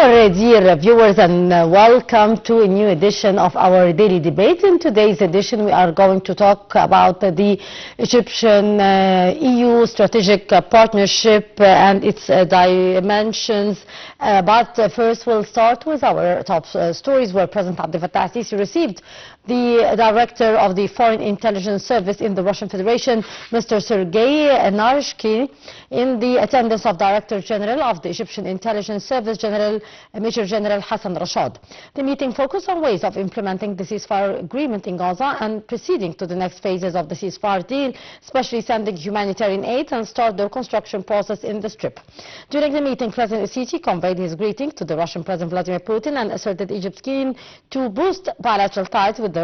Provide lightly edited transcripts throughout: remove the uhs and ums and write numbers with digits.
Hello, dear viewers, and welcome to a new edition of our daily debate. In today's edition, we are going to talk about the Egyptian EU strategic partnership and its dimensions. But first, we'll start with our top stories, where President Abdel Fattah al-Sisi received the director of the Foreign Intelligence Service in the Russian Federation, Mr. Sergei Narishkin, in the attendance of Director General of the Egyptian Intelligence Service, Major General Hassan Rashad. The meeting focused on ways of implementing the ceasefire agreement in Gaza and proceeding to the next phases of the ceasefire deal, especially sending humanitarian aid and start the reconstruction process in the Strip. During the meeting, President al-Sisi conveyed his greeting to the Russian President Vladimir Putin and asserted Egypt's keen to boost bilateral ties with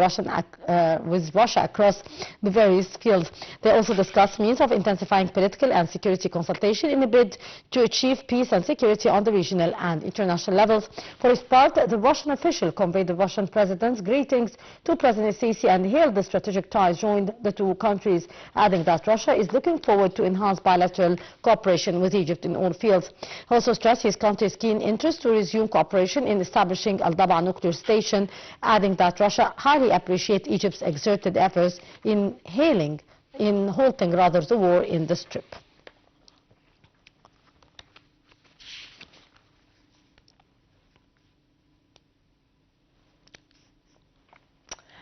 Russia across the various fields. They also discussed means of intensifying political and security consultation in a bid to achieve peace and security on the regional and international levels. For his part, the Russian official conveyed the Russian president's greetings to President al-Sisi and hailed the strategic ties joined the two countries, adding that Russia is looking forward to enhance bilateral cooperation with Egypt in all fields. He also stressed his country's keen interest to resume cooperation in establishing Al-Daba nuclear station, adding that Russia highly appreciates Egypt's exerted efforts in halting the war in the Strip.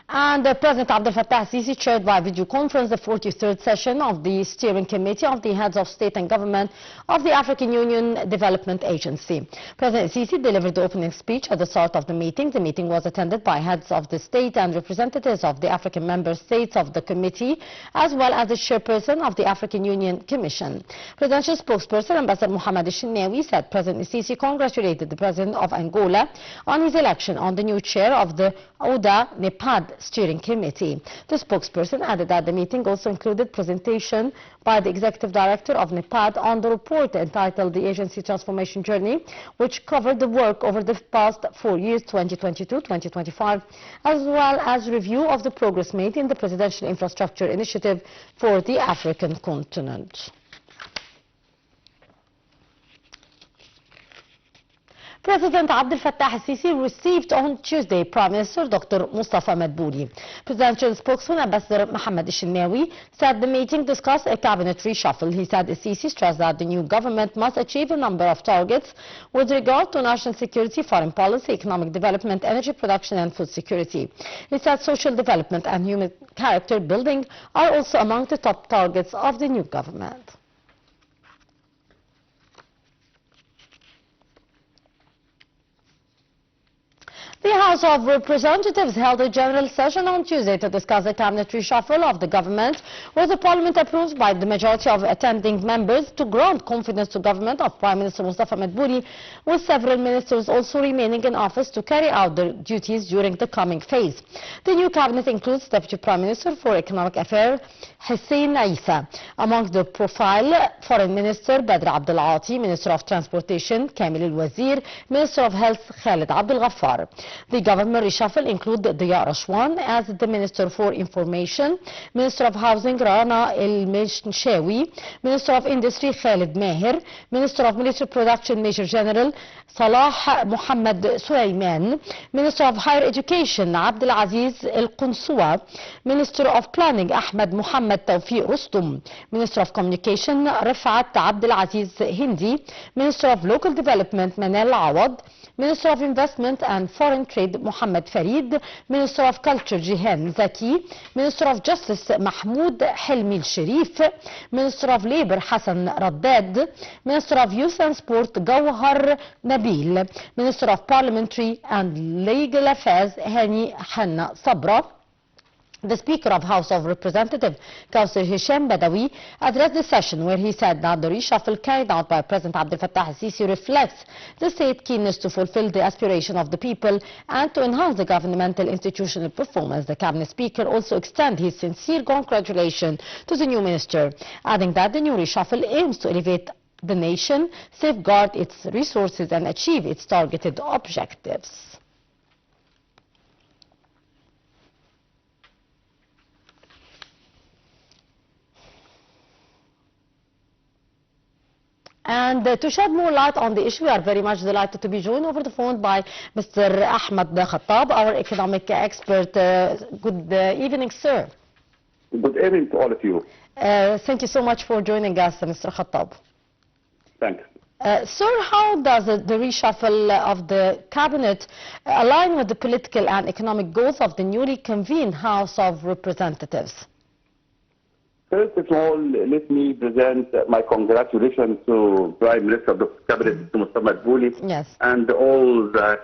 And President Abdel Fattah al-Sisi chaired by video conference the 43rd session of the Steering Committee of the Heads of State and Government of the African Union Development Agency. President al-Sisi delivered the opening speech at the start of the meeting. The meeting was attended by heads of the state and representatives of the African member states of the committee, as well as the chairperson of the African Union Commission. Presidential spokesperson Ambassador Mohamed al-Shenawi said President al-Sisi congratulated the President of Angola on his election on the new chair of the ODA-NEPAD Steering Committee. The spokesperson added that the meeting also included presentation by the Executive Director of NEPAD on the report entitled The Agency Transformation Journey, which covered the work over the past 4 years, 2022-2025, as well as review of the progress made in the Presidential Infrastructure Initiative for the African continent. President Abdel Fattah al-Sisi received on Tuesday Prime Minister Dr. Mustafa Madbouli. Presidential spokesman Ambassador Mohamed al-Shenawi said the meeting discussed a cabinet reshuffle. He said al-Sisi stressed that the new government must achieve a number of targets with regard to national security, foreign policy, economic development, energy production and food security. He said social development and human character building are also among the top targets of the new government. The House of Representatives held a general session on Tuesday to discuss the cabinet reshuffle of the government, with the parliament approved by the majority of attending members to grant confidence to government of Prime Minister Mustafa Madbouli, with several ministers also remaining in office to carry out their duties during the coming phase. The new cabinet includes Deputy Prime Minister for Economic Affairs Hussein Isa. Among the profile, Foreign Minister Badr Abdel Ati, Minister of Transportation Kamil El-Wazir, Minister of Health Khalid Abdel Ghaffar. The government reshuffle included Diya Rashwan as the Minister for Information, Minister of Housing Rana El-Menshawi, Minister of Industry Khalid Maher, Minister of Military Production Major General Salah Mohammed Sulaiman, Minister of Higher Education Abdel Aziz El-Qunsuwa, Minister of Planning Ahmed Mohammed Tawfiq Rustum, Minister of Communication Rifat Abdel Aziz Hindi, Minister of Local Development Manal Awad, Minister of Investment and Foreign Trade Mohammed Farid, Minister of Culture Jihan Zaki, Minister of Justice Mahmoud Helmi Sharif, Minister of Labor Hassan Raddad, Minister of Youth and Sport Gawhar Nabil, Minister of Parliamentary and Legal Affairs Hani Hanna Sabra. The Speaker of House of Representatives, Kausar Hisham Badawi, addressed the session where he said that the reshuffle carried out by President Abdel Fattah al-Sisi reflects the state's keenness to fulfill the aspiration of the people and to enhance the governmental institutional performance. The Cabinet Speaker also extended his sincere congratulations to the new minister, adding that the new reshuffle aims to elevate the nation, safeguard its resources and achieve its targeted objectives. And to shed more light on the issue, we are very much delighted to be joined over the phone by Mr. Ahmed Khattab, our economic expert. Good evening, sir. Good evening to all of you. Thank you so much for joining us, Mr. Khattab. Thanks. Sir, how does the reshuffle of the cabinet align with the political and economic goals of the newly convened House of Representatives? First of all, let me present my congratulations to Prime Minister of the Cabinet, Mr. Madbouli, yes, and all the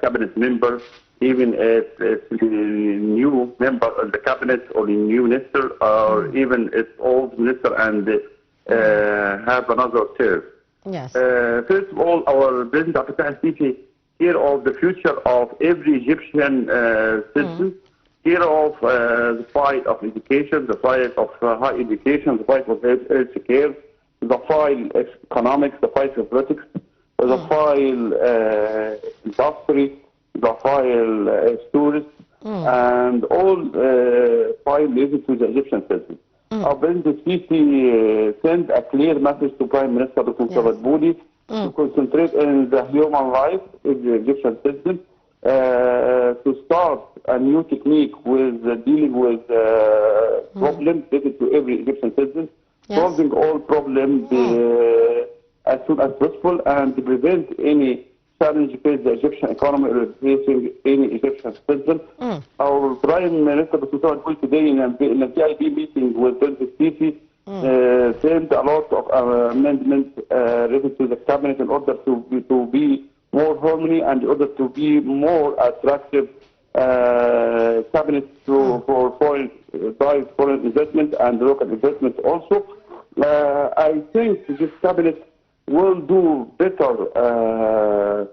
cabinet members, even if it's a new member of the cabinet or a new minister, or even if old minister and have another term. Yes. First of all, our President Abdel Fattah care of the future of every Egyptian citizen, care of the fight of education, the fight of high education, the fight of health care, the fight of economics, the fight of politics, the fight industry, the fight tourists, and all fight related to the Egyptian citizen. Our President Sisi sent a clear message to Prime Minister Dr. Madbouli to concentrate on the human life of the Egyptian citizen, to start a new technique with dealing with problems related to every Egyptian citizen, solving all problems as soon as possible, and to prevent any challenge facing the Egyptian economy or facing any Egyptian citizen. Our Prime Minister Dr. Madbouli today in a VIP meeting with President Sisi sent a lot of amendments related to the cabinet in order to be more harmony and in order to be more attractive cabinet for foreign investment and local investment also. I think this cabinet will do better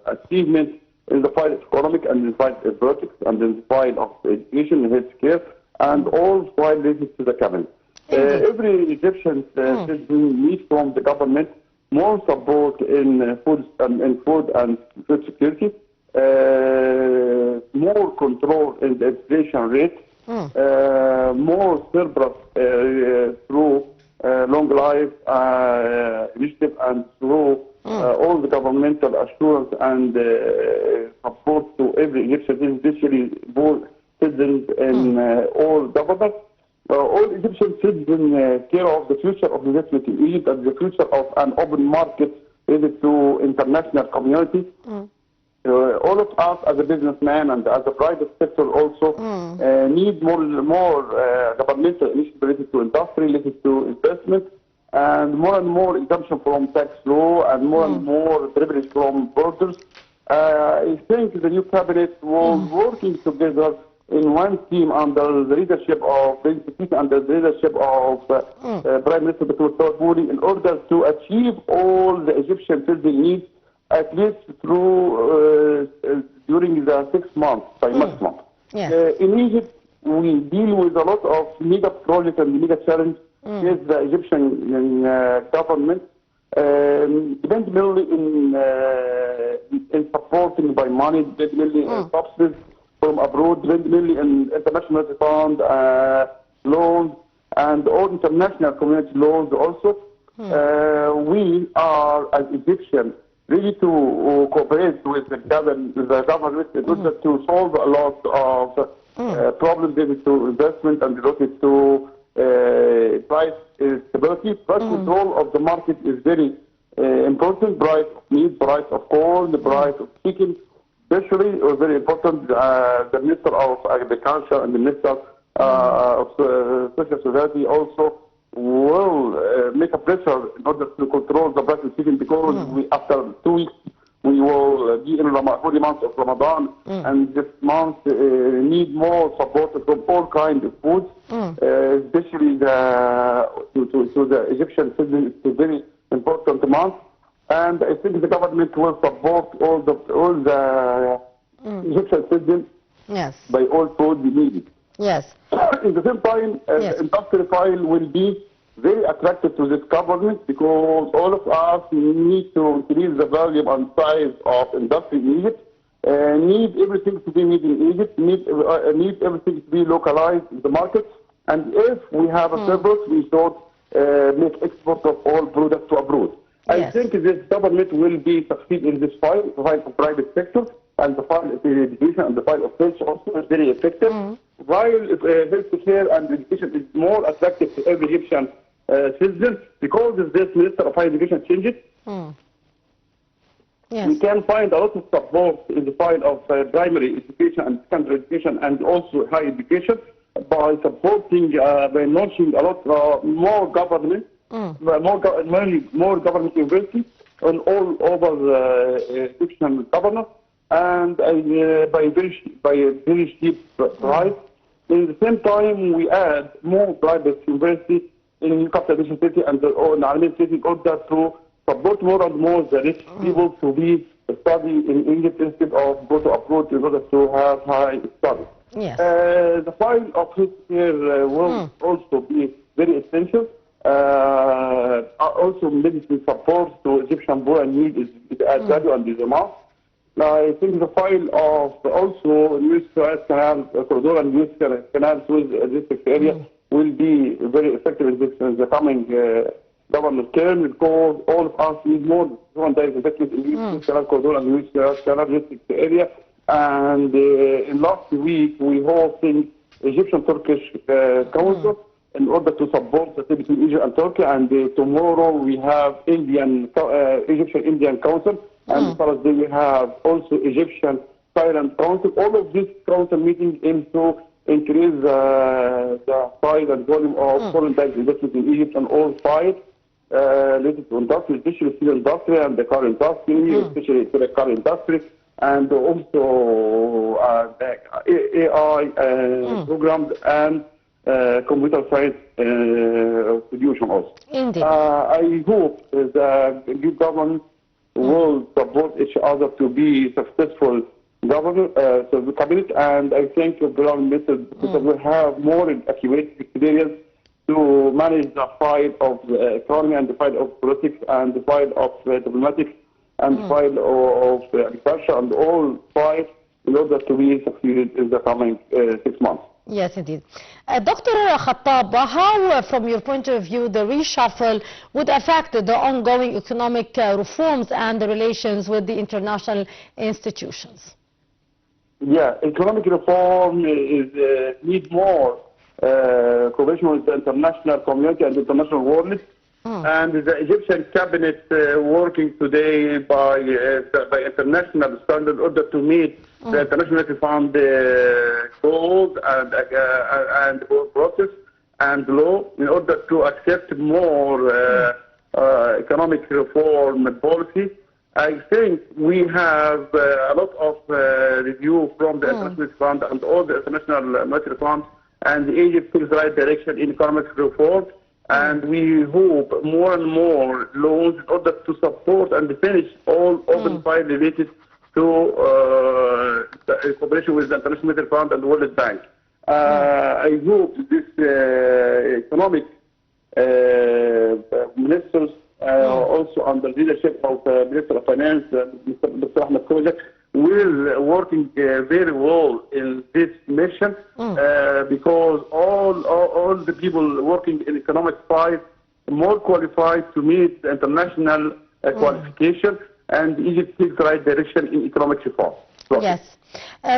achievement in the fight of economic and in the fight of politics and in the fight of education and healthcare and all fight related to the cabinet. Every Egyptian citizen needs from the government more support in food and food security, more control in the inflation rate, more surplus through long life initiative and through all the governmental assurance and support to every Egyptian, especially poor citizens in all governments. All Egyptian citizens care of the future of investment in Egypt and the future of an open market related to international community. All of us as a businessman and as a private sector also need more governmental initiatives related to industry, related to investment, and more exemption from tax law and more privilege from borders. I think the new cabinet was working together in one team under the leadership of under the leadership of Prime Minister Dr. Madbouli in order to achieve all the Egyptian citizen needs at least through during the 6 months by maximum. In Egypt, we deal with a lot of mega projects and mega challenges with the Egyptian government. Depends mainly in supporting by money, depends mainly in subsidies from abroad, depends mainly in international fund loans and all international community loans also. We are as Egyptians ready to cooperate with the government in order to solve a lot of problems related to investment and related to price stability. Price control of the market is very important. Price of meat, price of corn, the price of chicken, especially very important. The Minister of Agriculture and the Minister of Social Security also will make a pressure in order to control the price of chicken, because after 2 weeks we will be in the holy month of Ramadan, and this month need more support from all kinds of foods, especially to the Egyptian citizens. It's a very important month, and I think the government will support all the Egyptian citizens by all food needed. Yes. In the same time, industry file will be very attractive to this government, because all of us need to increase the volume and size of industry in Egypt, need everything to be made in Egypt, need everything to be localized in the market, and if we have a surplus, we should make export of all products to abroad. I think this government will be succeed in this fight, the fight of private sector, and the fight of education and the fight of health also is very effective. While health care and education is more attractive to every Egyptian citizen, because of this Minister of Higher Education changed it, we can find a lot of support in the fight of primary education and secondary education and also higher education by supporting, by launching a lot more government, more government universities on all over Egyptian government and by very cheap price. In the same time, we add more private universities in Khattab city and Nile city in order to support more and more the rich people to be study in Egypt instead of go to abroad in order to have high studies. The fight of healthcare will also be very essential. Also, medicine support to Egyptian poor and need is add value and is a must. I think the file of also New Suez Canal, corridor and New Suez Canal Suez district area will be very effective in the coming government term because all of us need more direct investment in New Canal corridor and New Suez Canal district area. And in last week we hosting Egyptian-Turkish Council in order to support the between Egypt and Turkey. And tomorrow we have Egyptian-Indian Council. And Thursday we have also Egyptian Silent Council. All of these council meetings aim to increase the size and volume of foreign direct investment in Egypt and all sides related to industry, especially steel industry and the car industry, especially the car industry, and also the AI programs and computer science solution also. Indeed. I hope the new government will support each other to be successful government, so the cabinet, and I think the Prime Minister will have more accurate experience to manage the fight of the economy and the fight of politics and the fight of diplomatics and the fight of agriculture and all fight in order to be succeeded in the coming 6 months. Yes, indeed. Dr. Khattab, how, from your point of view, the reshuffle would affect the ongoing economic reforms and the relations with the international institutions? Yeah, economic reform is need more cooperation with the international community and the international world. And the Egyptian cabinet working today by international standard in order to meet the International Monetary Fund goals and process and law in order to accept more economic reform policy. I think we have a lot of review from the International Monetary Fund and all the International Monetary Fund, and Egypt takes the right direction in economic reform. And we hope more and more loans in order to support and finish all open files related to cooperation with the International Monetary Fund and the World Bank. I hope this economic ministers, also under the leadership of Minister of Finance, Mr. Dr. Ahmed, will working very well in this mission because all the people working in economic fight more qualified to meet the international qualification, and Egypt takes the right direction in economic reform. Yes.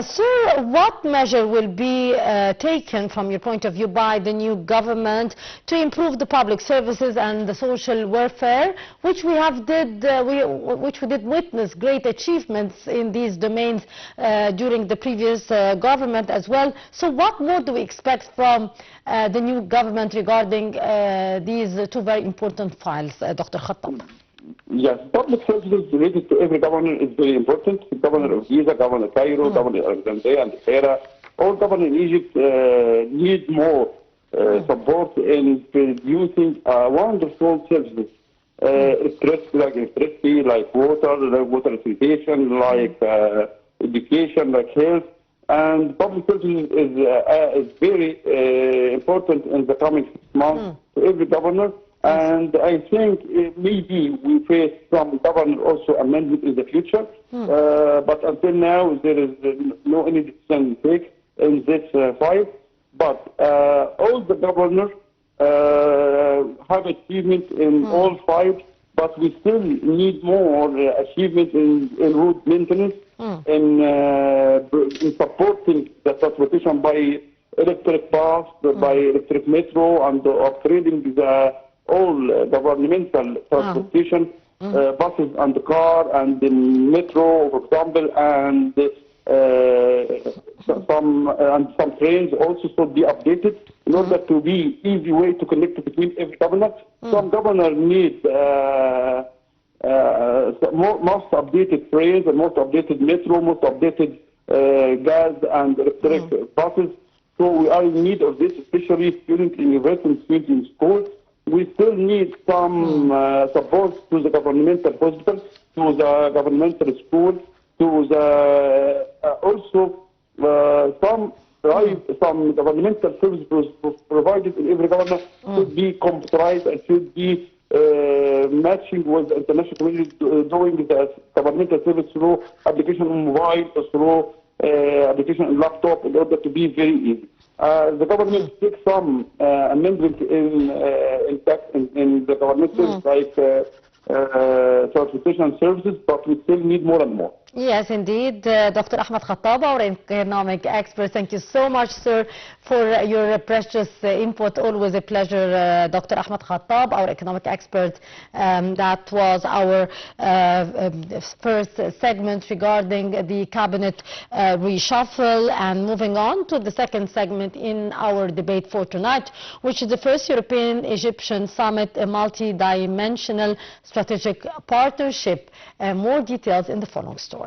Sir, what measure will be taken from your point of view by the new government to improve the public services and the social welfare, which we did witness great achievements in these domains during the previous government as well. So what more do we expect from the new government regarding these two very important files, Dr. Khattab? Yes, public services related to every governor is very important. The governor of Giza, Governor Cairo, Governor Alexandria, and Cairo, all governors in Egypt need more support in producing wonderful services. Like electricity, like water sanitation, like education, like health. And public services is very important in the coming 6 months to every governor. And I think maybe we face some government also amendment in the future, but until now there is no any decision taken in this fight. But all the governors have achievement in all fights but we still need more achievement in road maintenance, in supporting the transportation by electric bus, by electric metro, and upgrading all governmental transportation, buses and car and the metro, for example, and some trains also should be updated in order to be easy way to connect between every governor. Some governor need most updated trains and most updated metro, most updated gas and electric buses. So we are in need of this, especially students in university and students in schools. We still need some support to the governmental hospitals, to the governmental schools, to the also some governmental services provided in every government should be computerized and should be matching with the international community, doing the governmental service through application on mobile or through application on laptop in order to be very easy. The government takes some amendments in the government service like transportation services, but we still need more and more. Yes, indeed. Dr. Ahmed Khattab, our economic expert. Thank you so much, sir, for your precious input. Always a pleasure, Dr. Ahmed Khattab, our economic expert. That was our first segment regarding the cabinet reshuffle. And moving on to the second segment in our debate for tonight, which is the first European-Egyptian summit, a multi-dimensional strategic partnership. More details in the following story.